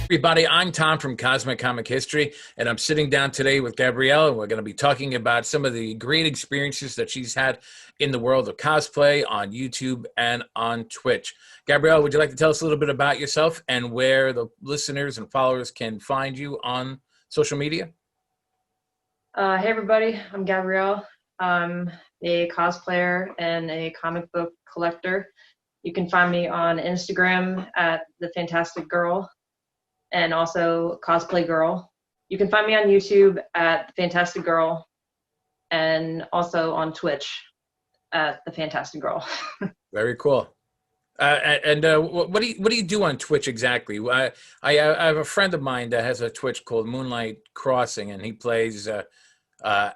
Everybody, I'm Tom from Cosmic Comic History, and I'm sitting down today with Gabrielle, and we're going to be talking about some of the great experiences that she's had in the world of cosplay on YouTube and on Twitch. Gabrielle, would you like to tell us a little bit about yourself and where the listeners and followers can find you on social media? Hey everybody, I'm Gabrielle. I'm a cosplayer and a comic book collector. You can find me on Instagram at The Fantastic Girl and also Cosplay Girl. You can find me on YouTube at The Fantastic Girl and also on Twitch at The Fantastic Girl. Very cool. What do you do on Twitch exactly? I have a friend of mine that has a Twitch called Moonlight Crossing, and he plays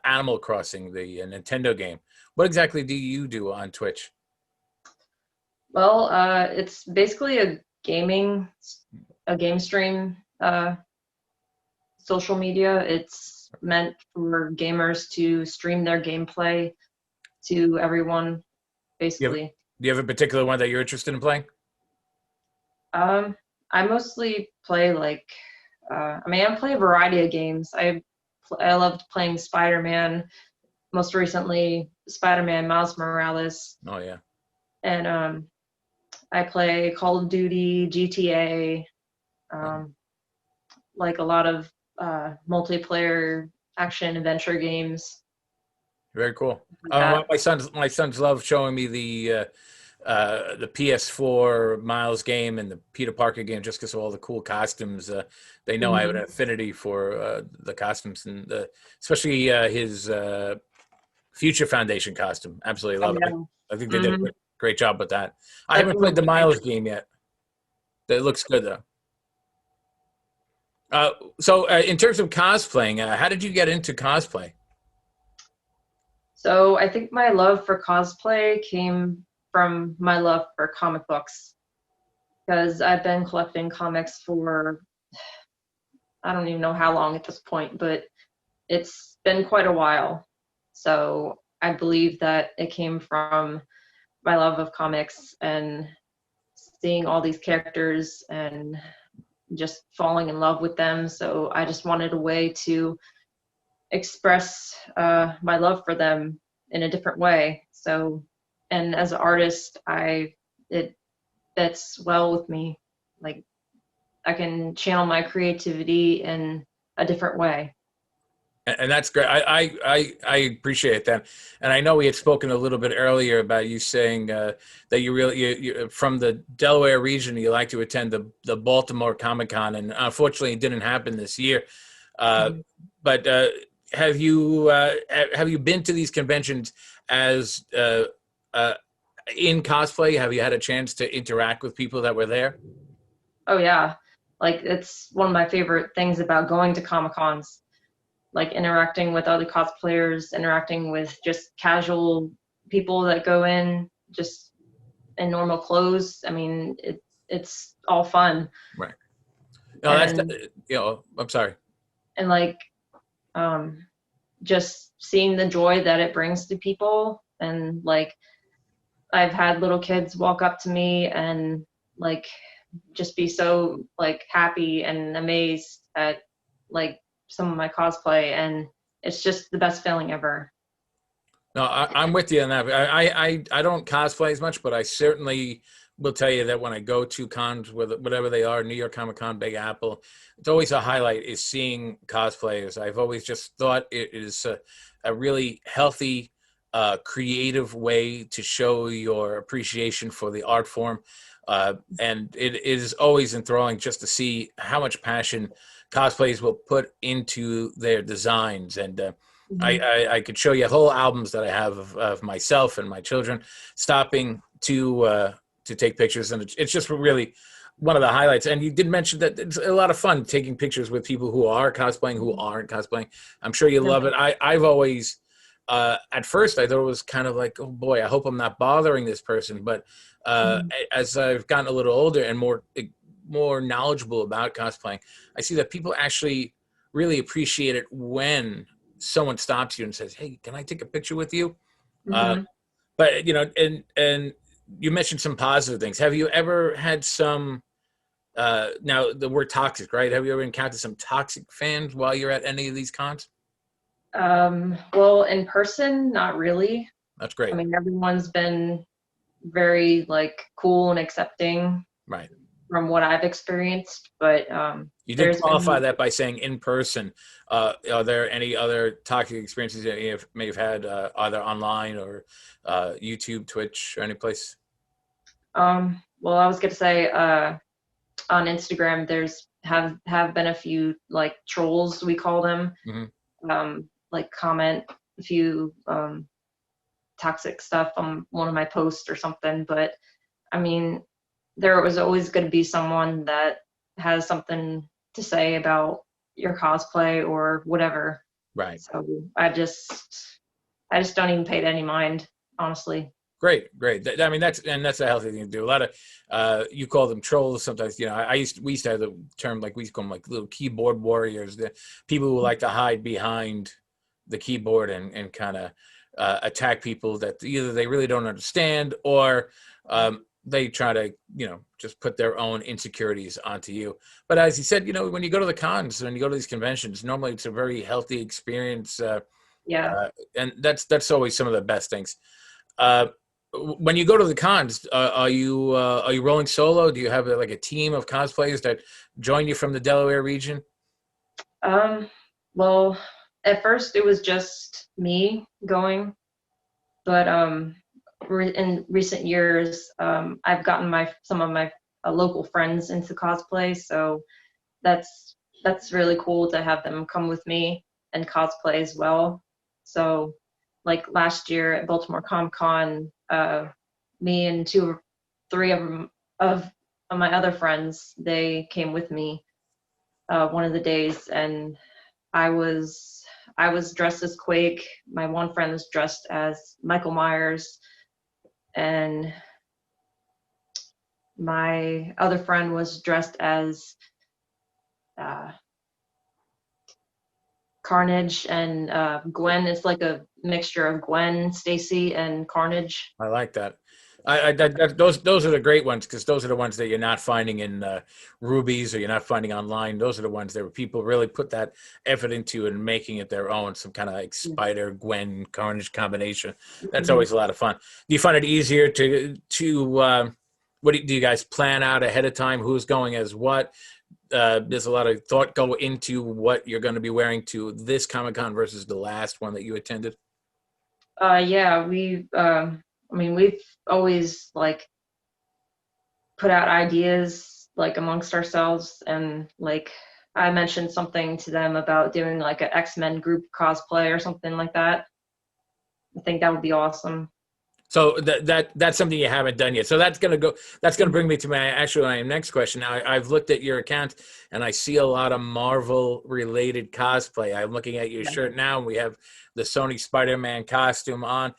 Animal Crossing, the Nintendo game. What exactly do you do on Twitch? Well, it's basically a game stream social media. It's meant for gamers to stream their gameplay to everyone, basically. Do you have a particular one that you're interested in playing? I mostly play I play a variety of games. I loved playing Spider-Man, most recently Spider-Man Miles Morales. Oh yeah. And I play Call of Duty, GTA, like a lot of multiplayer action adventure games. Very cool. My sons love showing me the PS4 Miles game and the Peter Parker game just because of all the cool costumes. They know I have an affinity for the costumes, and especially his Future Foundation costume. Absolutely love it. I think they did a great job with that. I haven't played the Miles game yet. That looks good though. So in terms of cosplaying, how did you get into cosplay? So I think my love for cosplay came from my love for comic books, because I've been collecting comics for, I don't even know how long at this point, but it's been quite a while. So I believe that it came from my love of comics and seeing all these characters and just falling in love with them. So I just wanted a way to express my love for them in a different way. So, and as an artist, it fits well with me. Like, I can channel my creativity in a different way. And that's great. I appreciate that. And I know we had spoken a little bit earlier about you saying that you from the Delaware region, you like to attend the Baltimore Comic-Con, and unfortunately it didn't happen this year. But have you been to these conventions as in cosplay? Have you had a chance to interact with people that were there? Oh yeah, like it's one of my favorite things about going to Comic-Cons. Like interacting with other cosplayers, interacting with just casual people that go in just in normal clothes. I mean, it's all fun. Right. No, I'm sorry. And just seeing the joy that it brings to people. And like, I've had little kids walk up to me and like just be so like happy and amazed at like some of my cosplay, and it's just the best feeling ever. No, I'm with you on that. I don't cosplay as much, but I certainly will tell you that when I go to cons, whatever they are, New York Comic Con, Big Apple, it's always a highlight is seeing cosplayers. I've always just thought it is a really healthy, creative way to show your appreciation for the art form. And it is always enthralling just to see how much passion cosplayers will put into their designs. And I could show you whole albums that I have of myself and my children stopping to take pictures, and it's just really one of the highlights. And you did mention that it's a lot of fun taking pictures with people who are cosplaying, who aren't cosplaying. I'm sure you love it. I've always at first I thought it was kind of like, oh boy, I hope I'm not bothering this person, but as I've gotten a little older and more knowledgeable about cosplaying, I see that people actually really appreciate it when someone stops you and says, "Hey, can I take a picture with you?" But you know, and you mentioned some positive things. Have you ever had some Now the word toxic, right? Have you ever encountered some toxic fans while you're at any of these cons? Well, in person, not really. That's I great. mean, everyone's been very like cool and accepting Right. from what I've experienced, but You did there's qualify been that by saying in person. Are there any other toxic experiences that may have had either online or YouTube, Twitch, or any place? well, I was gonna say on Instagram there's have been a few like trolls we call them, Hmm. like comment a few toxic stuff on one of my posts or something, but I mean, there was always going to be someone that has something to say about your cosplay or whatever. Right. So I just don't even pay it any mind, honestly. Great, great. I mean, that's a healthy thing to do. A lot of you call them trolls sometimes. You know, we used to have the term like we used to call them like little keyboard warriors, the people who like to hide behind the keyboard and kind of attack people that either they really don't understand or they try to just put their own insecurities onto you. But as you said, when you go to the cons, when you go to these conventions, normally it's a very healthy experience, Yeah. and that's always some of the best things. Uh, when you go to the cons, are you rolling solo? Do you have like a team of cosplayers that join you from the Delaware region? Um, well, at first it was just me going, but in recent years, I've gotten some of my local friends into cosplay, so that's that's really cool to have them come with me and cosplay as well. So, like last year at Baltimore Comic Con, me and three of my other friends, they came with me one of the days, and I was I was dressed as Quake. My one friend was dressed as Michael Myers, and my other friend was dressed as uh, Carnage and Gwen. It's like a mixture of Gwen, Stacy, and Carnage. I like that. Those are the great ones because those are the ones that you're not finding in Rubies or you're not finding online. Those are the ones that people really put that effort into and making it their own. Some kind of like Spider Gwen Carnage combination. That's Mhm. always a lot of fun. Do you find it easier to what do you guys plan out ahead of time? Who's going as what? There's a lot of thought go into what you're going to be wearing to this Comic Con versus the last one that you attended. Yeah, I mean, we've always like put out ideas like amongst ourselves, and like I mentioned something to them about doing like an X-Men group cosplay or something like that. I think that would be awesome. So that's something you haven't done yet. So that's gonna bring me to my next question. I've looked at your account and I see a lot of Marvel related cosplay. I'm looking at your shirt now, and we have the Sony Spider-Man costume on.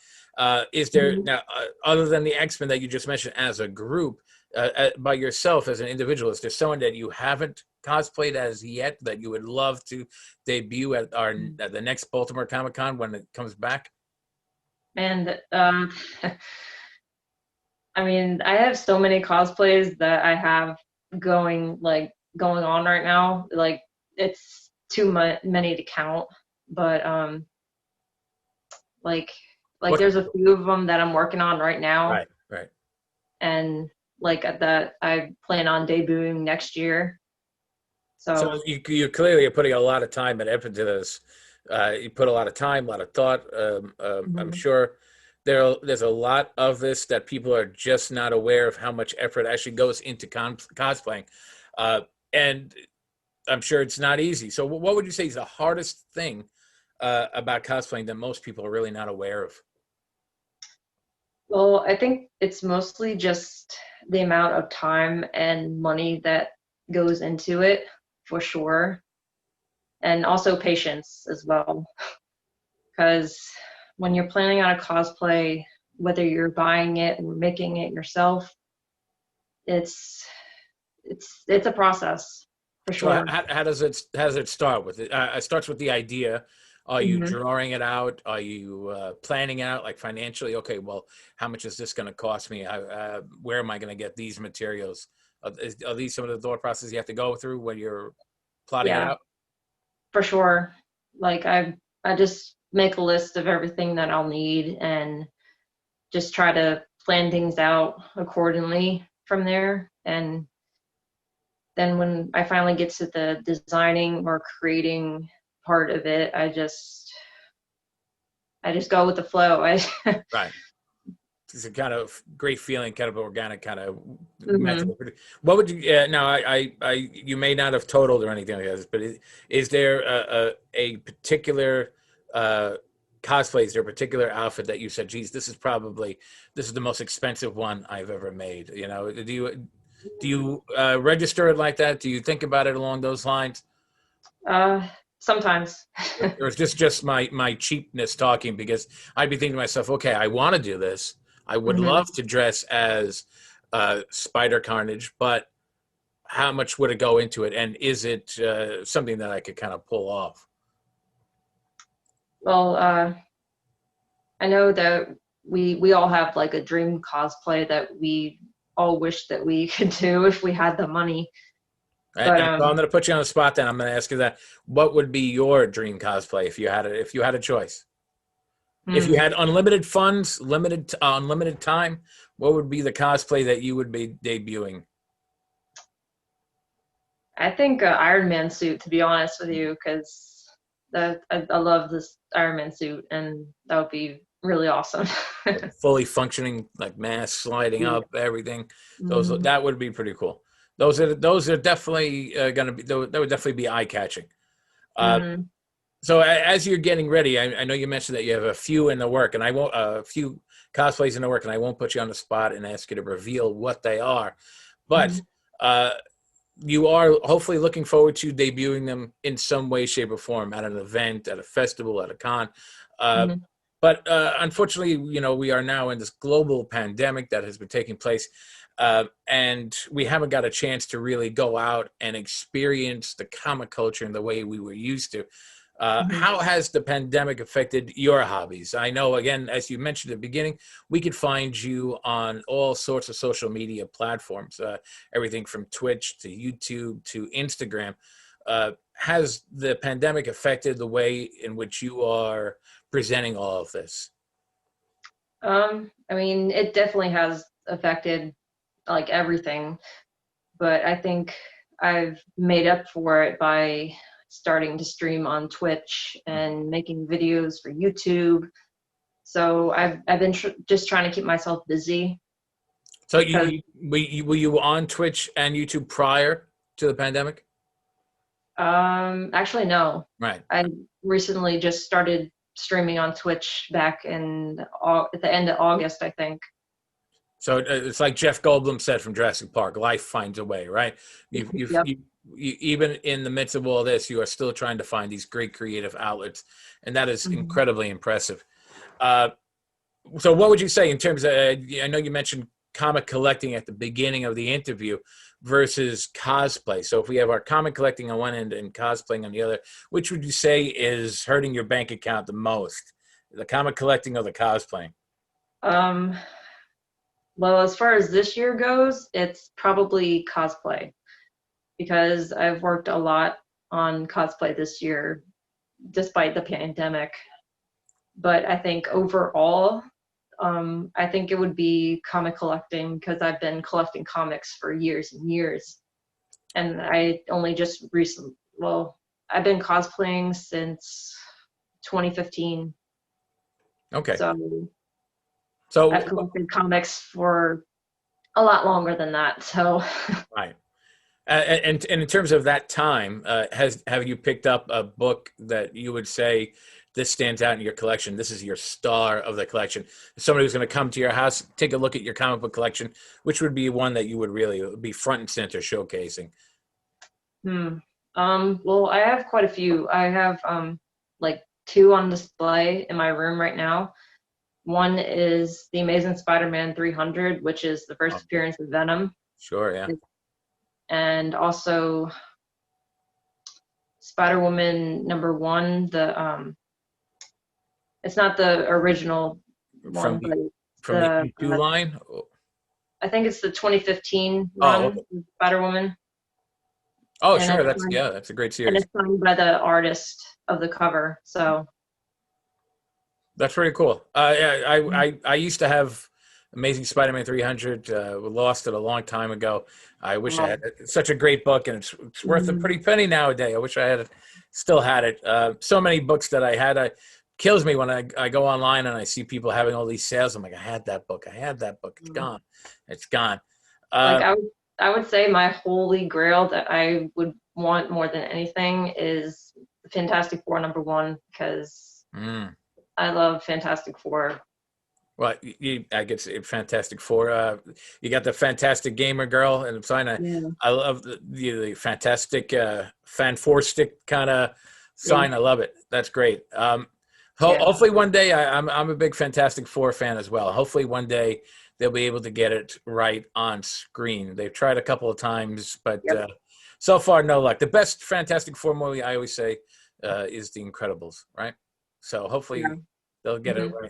Is there Mhm. now, other than the X-Men that you just mentioned as a group, by yourself as an individual, is there someone that you haven't cosplayed as yet that you would love to debut at the next Baltimore Comic Con when it comes back? And I mean, I have so many cosplays that I have going on right now. Like it's many to count, but like like What? there's a few of them that I'm working on right now, Right, right. and like that I plan on debuting next year. So So you clearly are putting a lot of time and effort into this. You put a lot of time, a lot of thought. I'm mhm. sure there's a lot of this that people are just not aware of how much effort actually goes into cosplaying, and I'm sure it's not easy. So what would you say is the hardest thing about cosplaying that most people are really not aware of? Well, I think it's mostly just the amount of time and money that goes into it, for sure, and also patience as well. Because when you're planning on a cosplay, whether you're buying it or making it yourself, it's it's a process for So sure. how does it start with it? It starts with the idea. Are you Hmm. drawing it out? Are you planning it out like financially? Okay, well, how much is this going to cost me? Where am I going to get these materials? Are these some of the thought processes you have to go through when you're plotting it Yeah, out? for sure. Like I just make a list of everything that I'll need and just try to plan things out accordingly from there. And then when I finally get to the designing or creating part of it, I just go with the flow. I Right. It's a kind of great feeling, kind of organic kind of method. Mhm. What would you? Now, you may not have totaled or anything like this, but is there a particular cosplay? Is there a particular outfit that you said, "Geez, this is the most expensive one I've ever made"? You know, do you register it like that? Do you think about it along those lines? uh, Sometimes. Or is this just my cheapness talking? Because I'd be thinking to myself, okay, I want to do this. I would Mhm. love to dress as Spider Carnage, but how much would it go into it? And is it something that I could kind of pull off? Well, I know that we all have like a dream cosplay that we all wish that we could do if we had the money. And, But and so I'm going to put you on the spot. Then I'm going to ask you that: what would be your dream cosplay if you had it? If you had a choice, if you hmm, had unlimited funds, unlimited time, what would be the cosplay that you would be debuting? I think Iron Man suit, to be honest with you, because I love this Iron Man suit, and that would be really awesome. Fully functioning, like mass sliding Yeah. up, everything. Mhm. That would be pretty cool. Those are definitely going to be, that would definitely be eye catching. Uh, Mhm. so as you're getting ready, I know you mentioned that you have a few in the work, and I won't a few cosplays in the work, and I won't put you on the spot and ask you to reveal what they are, but Mhm. uh, you are hopefully looking forward to debuting them in some way, shape, or form at an event, at a festival, at a con. Uh, Mhm. but unfortunately, we are now in this global pandemic that has been taking place, and we haven't got a chance to really go out and experience the comic culture in the way we were used to. Mhm. How has the pandemic affected your hobbies? I know, again, as you mentioned at the beginning, we could find you on all sorts of social media platforms, everything from Twitch to YouTube to Instagram. Has the pandemic affected the way in which you are presenting all of this? I mean, it definitely has affected like everything, but I think I've made up for it by starting to stream on Twitch and making videos for YouTube. So I've been just trying to keep myself busy So because were you on Twitch and YouTube prior to the pandemic? actually no. Right. I recently just started streaming on Twitch back at the end of August, I think. So it's like Jeff Goldblum said from Jurassic Park: "Life finds a way." Right. Yep. Even in the midst of all this, you are still trying to find these great creative outlets, and that is Mhm. incredibly impressive. Uh, so, what would you say in terms of? I know you mentioned comic collecting at the beginning of the interview versus cosplay. So, if we have our comic collecting on one end and cosplaying on the other, which would you say is hurting your bank account the most? The comic collecting or the cosplaying? Um, well, as far as this year goes, it's probably cosplay because I've worked a lot on cosplay this year, despite the pandemic. But I think overall, I think it would be comic collecting because I've been collecting comics for years and years. And I only just recently, well, I've been cosplaying since 2015. Okay. So I've So, collected comics for a lot longer than that. So right. And in terms of that time, have you picked up a book that you would say this stands out in your collection? This is your star of the collection. If somebody who's going to come to your house, take a look at your comic book collection, which would be one that you would really be front and center showcasing? Hmm. Well, I have quite a few. I have like two on display in my room right now. One is the Amazing Spider-Man 300, which is the first Okay. appearance of Venom, Sure, yeah. and also Spider-Woman number one. The it's not the original From one, but the it's from the the E2 line. I think it's the 2015 Oh, run, okay. Spider-Woman, Oh, and sure. That's a great series. it's signed by the artist of the cover. So That's pretty cool. Yeah, I used to have Amazing Spider-Man 300. We lost it a long time ago. I wish I had it. It's such a great book, and it's worth a mhm. pretty penny nowadays. I wish I had it, still had it. So many books that I had. Kills me when I go online and I see people having all these sales. I'm like, I had that book. I had that book. It's gone. It's gone. Like Uh, I would say my holy grail that I would want more than anything is Fantastic Four #1 because mm. I love Fantastic Four. Well, I guess Fantastic Four. You got the Fantastic Gamer Girl, and I'm sorry, Yeah, I love the Fantastic Fan Four Stick kind of yeah, sign. I love it. That's great. yeah. Hopefully one day I'm a big Fantastic Four fan as well. Hopefully one day they'll be able to get it right on screen. They've tried a couple of times, but Yep. so far no luck. The best Fantastic Four movie I always say is The Incredibles, right? So Yeah. hopefully they'll get it Hmm.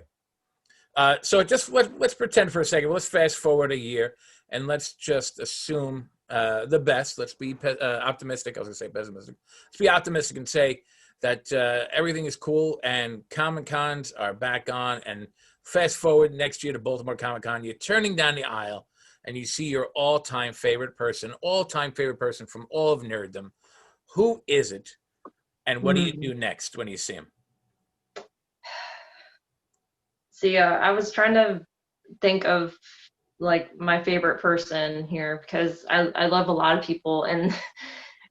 right. So just let's pretend for a second. Let's fast forward a year and let's just assume the best. Let's be optimistic. I was going to say pessimistic. Let's be optimistic and say that everything is cool and Comic Cons are back on. And fast forward next year to Baltimore Comic Con, you're turning down the aisle and you see your all-time favorite person from all of nerddom. Who is it? And what do you Hmm. do next when you see him? See, I was trying to think of like my favorite person here because I love a lot of people in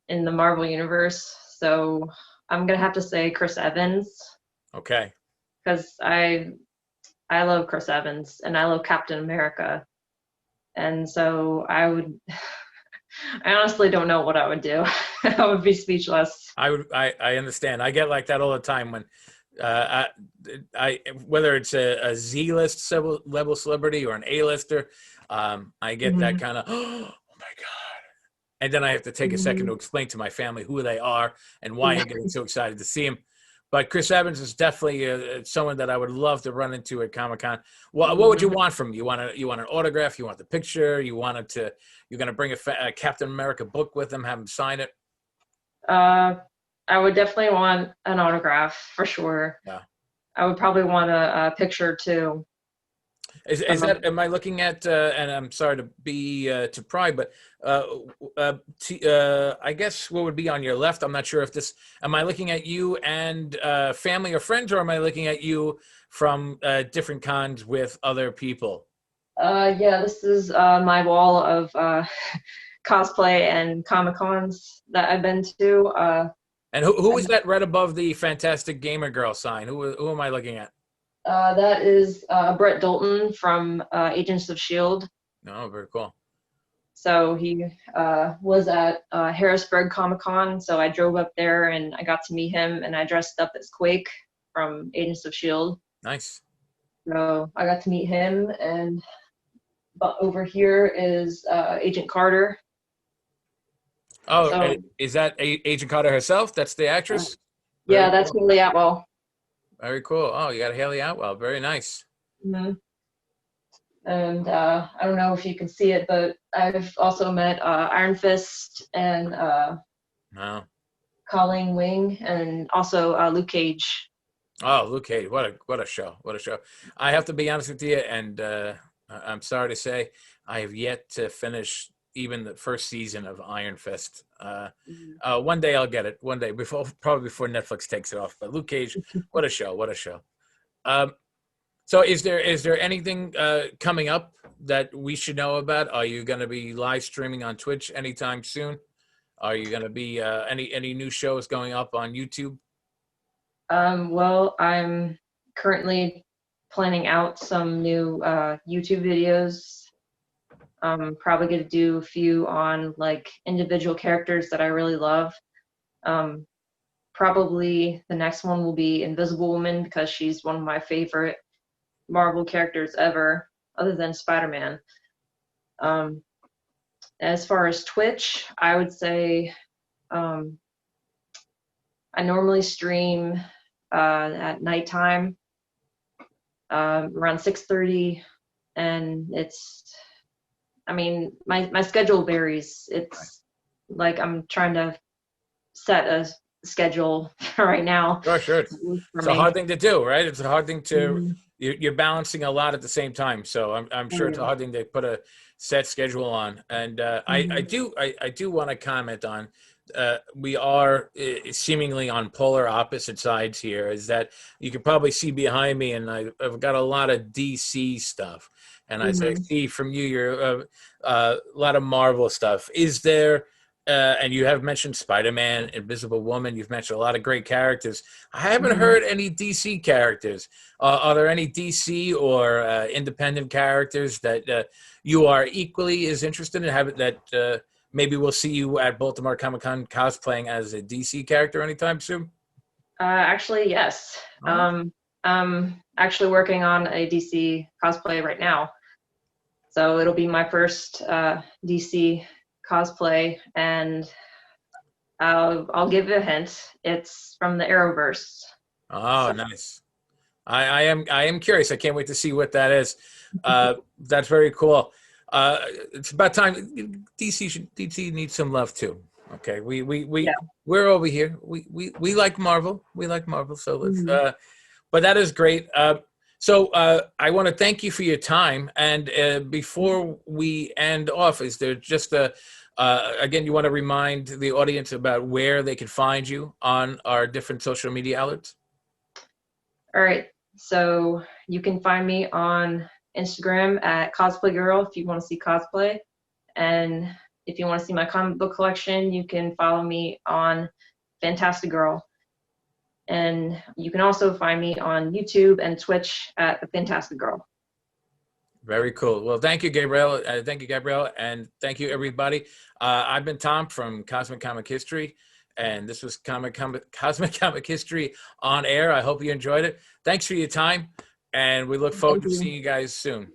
in the Marvel universe. So I'm gonna have to say Chris Evans Okay. because I love Chris Evans and I love Captain America. And so I would I honestly don't know what I would do. I would be speechless. I understand. I get like that all the time when uh, whether it's a Z-list level celebrity or an A-lister, I get that Hmm. kind of oh my god, and then I have to take a second Hmm. to explain to my family who they are and why Yeah. I'm getting so excited to see them. But Chris Evans is definitely someone that I would love to run into at Comic Con. What would you Hmm. want from me? You want an autograph? You want the picture? You're going to bring a Captain America book with him, have him sign it? Uh, I would definitely want an autograph for sure. Yeah. I would probably want a picture too. Is that? Um, Am I looking at? And I'm sorry to be to pry, but I guess what would be on your left? I'm not sure if this. Am I looking at you and family or friends, or am I looking at you from different cons with other people? yeah, this is my wall of cosplay and Comic Cons that I've been to. And who is that right above the Fantastic Gamer Girl sign? Who am I looking at? That is Brett Dalton from Agents of Shield. No, very cool. So he was at Harrisburg Comic Con. So I drove up there and I got to meet him, and I dressed up as Quake from Agents of Shield. Nice. So I got to meet him, and but over here is Agent Carter. Oh, So is that Agent Carter herself? That's the uh, actress. yeah, Very that's cool. Haley Atwell. Very cool. Oh, you got Haley Atwell. Very nice. Hmm. And I don't know if you can see it, but I've also met Iron Fist and No. Colleen Wing, and also Luke Cage. Oh, Luke Cage, what a show! What a show! I have to be honest with you, and I'm sorry to say, I have yet to finish even the first season of Iron Fist. Mhm. One day I'll get it. One day, probably before Netflix takes it off. But Luke Cage, what a show! What a show! Um, so, is there anything coming up that we should know about? Are you going to be live streaming on Twitch anytime soon? Are you going to be any new shows going up on YouTube? Well, I'm currently planning out some new YouTube videos. I'm probably going to do a few on like individual characters that I really love. Um, Probably the next one will be Invisible Woman because she's one of my favorite Marvel characters ever, other than Spider-Man. Um, as far as Twitch, I would say um, I normally stream at nighttime around 6:30, and it's I mean, my schedule varies. It's like I'm trying to set a schedule right now Sure, sure. for It's a hard me. thing to do, right? It's a hard thing to, Mhm. you're balancing a lot at the same time. So I'm Oh sure it's a yeah. hard thing to put a set schedule on. And Mhm. I do want to comment on, we are seemingly on polar opposite sides here. Is that you can probably see behind me, and I've got a lot of DC stuff. And I Mhm. see from you, you're a lot of Marvel stuff. Is there, and you have mentioned Spider-Man, Invisible Woman. You've mentioned a lot of great characters. I haven't Mhm. heard any DC characters. Are there any DC or independent characters that you are equally as interested in? Have that maybe we'll see you at Baltimore Comic Con cosplaying as a DC character anytime soon? Actually, yes. Oh, I'm actually working on a DC cosplay right now, so it'll be my first DC cosplay, and I'll give you a hint. It's from the Arrowverse. oh, So, nice. I am curious. I can't wait to see what that is. That's very cool. It's about time. DC needs some love too. Okay, yeah. we're over here. We like Marvel. We like Marvel. So let's. Mhm. But that is great. So I want to thank you for your time. And before we end off, is there just a again, you want to remind the audience about where they can find you on our different social media outlets? All right. So you can find me on Instagram at Cosplay Girl if you want to see cosplay. And if you want to see my comic book collection, you can follow me on Fantastic Girl. And you can also find me on YouTube and Twitch at the Fantastic Girl. Very cool. Well, thank you, Gabrielle. Thank you, Gabrielle, and thank you, everybody. I've been Tom from Cosmic Comic History, and this was Cosmic Comic History on air. I hope you enjoyed it. Thanks for your time, and we look forward Thank to you. seeing you guys soon.